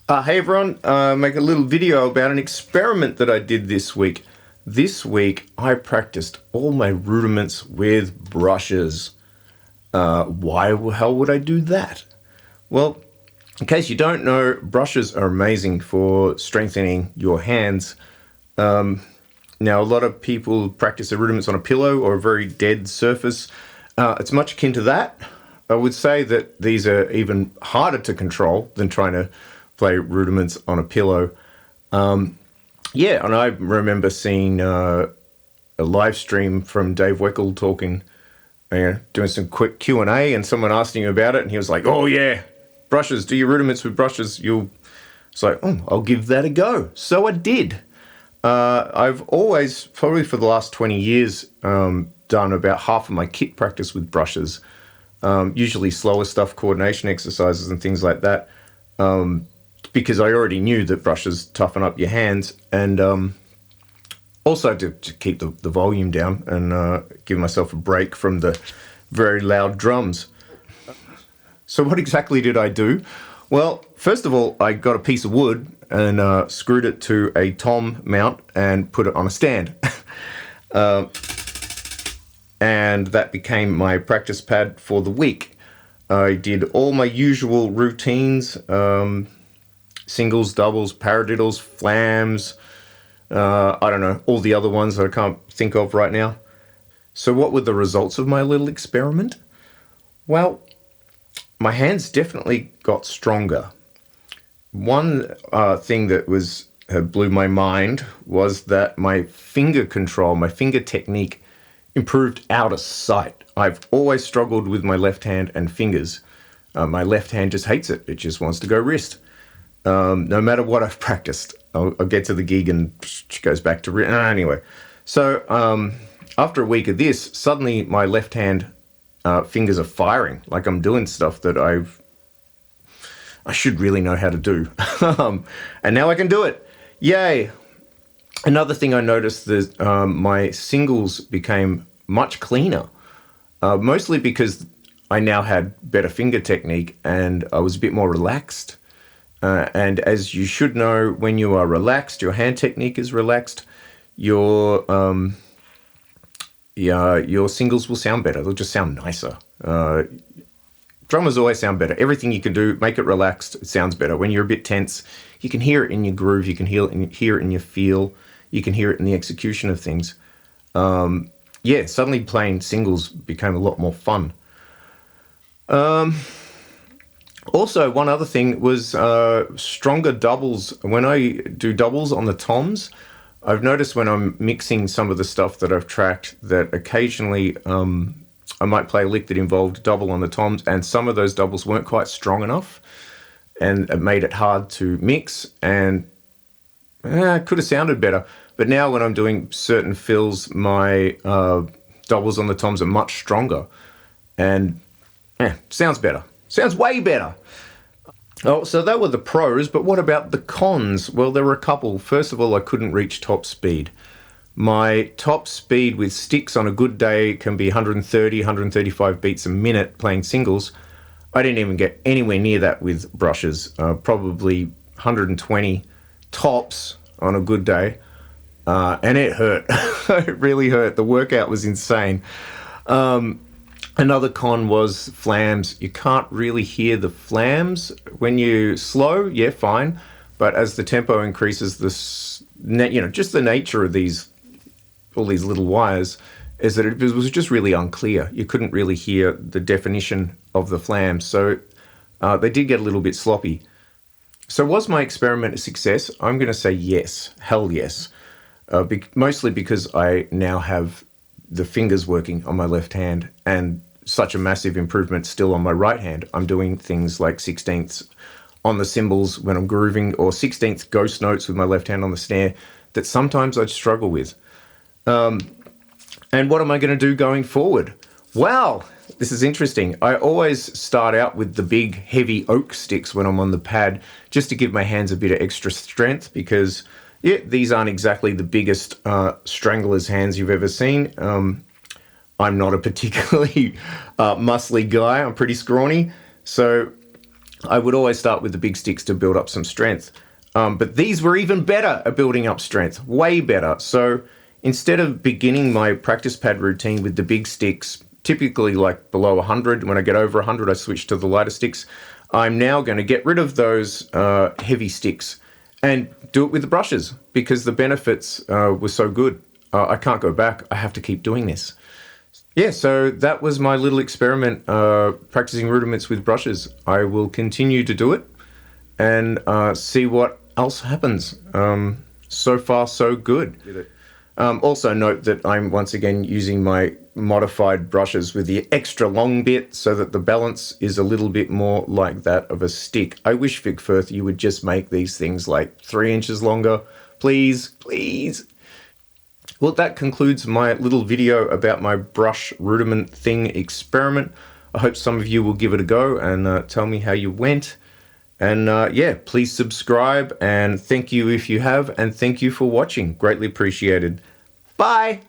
Hey everyone, make a little video about an experiment that I did this week. This week I practiced all my rudiments with brushes. Why the hell would I do that? Well, in case you don't know, brushes are amazing for strengthening your hands. Now a lot of people practice their rudiments on a pillow or a very dead surface. It's much akin to that. I would say that these are even harder to control than trying to play rudiments on a pillow. Yeah, and I remember seeing a live stream from Dave Weckl talking, doing some quick Q&A, and someone asked him about it, and he was like, "Oh yeah, brushes, do your rudiments with brushes." It's like, "Oh, I'll give that a go." So I did. I've always, probably for the last 20 years, done about half of my kit practice with brushes, usually slower stuff, coordination exercises and things like that. Because I already knew that brushes toughen up your hands, and also to keep the volume down and give myself a break from the very loud drums. So what exactly did I do? Well, first of all, I got a piece of wood and screwed it to a tom mount and put it on a stand. And that became my practice pad for the week. I did all my usual routines, singles, doubles, paradiddles, flams, I don't know, all the other ones that I can't think of right now. So what were the results of my little experiment? Well, my hands definitely got stronger. One thing that blew my mind was that my finger control, my finger technique improved out of sight. I've always struggled with my left hand and fingers. My left hand just hates it. It just wants to go wrist. No matter what I've practiced, I'll get to the gig and it goes back to wrist. Anyway, so after a week of this, suddenly my left hand fingers are firing, like I'm doing stuff that I should really know how to do. And now I can do it. Yay. Another thing I noticed is my singles became much cleaner, mostly because I now had better finger technique and I was a bit more relaxed. And as you should know, when you are relaxed, your hand technique is relaxed, your singles will sound better. They'll just sound nicer. Drummers always sound better. Everything you can do, make it relaxed, it sounds better. When you're a bit tense, you can hear it in your groove, you can hear it in your feel, you can hear it in the execution of things. Suddenly playing singles became a lot more fun. Also, one other thing was stronger doubles. When I do doubles on the toms, I've noticed when I'm mixing some of the stuff that I've tracked that occasionally I might play a lick that involved double on the toms, and some of those doubles weren't quite strong enough, and it made it hard to mix, and it could have sounded better. But now when I'm doing certain fills, my doubles on the toms are much stronger, and sounds better. Sounds way better. Oh, so that were the pros, but what about the cons? Well, there were a couple. First of all, I couldn't reach top speed. My top speed with sticks on a good day can be 130, 135 beats a minute playing singles. I didn't even get anywhere near that with brushes, probably 120 tops on a good day. And it hurt. It really hurt. The workout was insane. Another con was flams. You can't really hear the flams when you slow. Yeah, fine. But as the tempo increases, just the nature of all these little wires is that it was just really unclear. You couldn't really hear the definition of the flams. So they did get a little bit sloppy. So was my experiment a success? I'm going to say yes. Hell yes. Mostly because I now have the fingers working on my left hand and such a massive improvement still on my right hand. I'm doing things like 16ths on the cymbals when I'm grooving, or 16th ghost notes with my left hand on the snare that sometimes I'd struggle with. And what am I going to do going forward? Well, this is interesting. I always start out with the big heavy oak sticks when I'm on the pad, just to give my hands a bit of extra strength, because these aren't exactly the biggest strangler's hands you've ever seen. I'm not a particularly muscly guy. I'm pretty scrawny. So I would always start with the big sticks to build up some strength. But these were even better at building up strength, way better. So instead of beginning my practice pad routine with the big sticks, typically like below 100, when I get over 100, I switch to the lighter sticks. I'm now going to get rid of those heavy sticks and do it with the brushes because the benefits were so good. I can't go back. I have to keep doing this. Yeah, so that was my little experiment practicing rudiments with brushes. I will continue to do it and see what else happens. So far, so good. Also note that I'm once again using my modified brushes with the extra long bit so that the balance is a little bit more like that of a stick. I wish, Vic Firth, you would just make these things like 3 inches longer. Please, please. Well, that concludes my little video about my brush rudiment thing experiment. I hope some of you will give it a go and tell me how you went. And yeah, please subscribe and thank you if you have, and thank you for watching. Greatly appreciated. Bye.